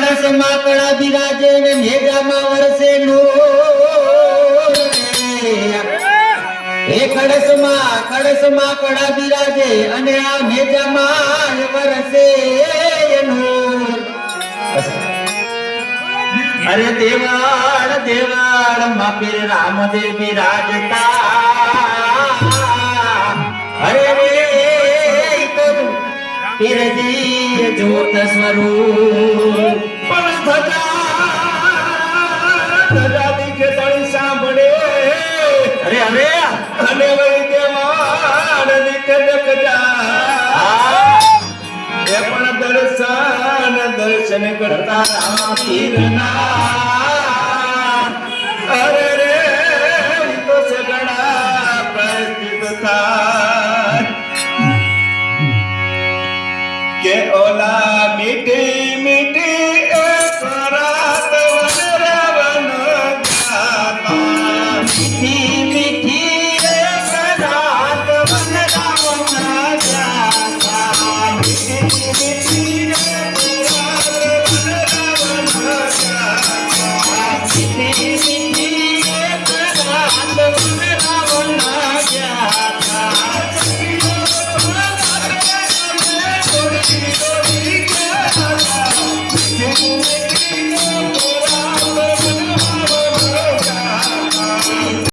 કળશ માં કળા બિરાજે ને મેજામાં વરસે નૂર એ કળશ માં કળા બિરાજે અને આ મેજામાં વરસે નૂર અરે દેવાળ દેવાળ માં પીર રામદેવ બિરાજતા અરે રે પીરજી જ્યોત સ્વરૂપ પણ ધજા દીકે તળી સાંભળે અરે અરે અને વળી દેવાળ દીકે દકજા એ પણ દર્શન કરતા રામ પીરના અરે રે તો સગડા પ્રસ્તુત થા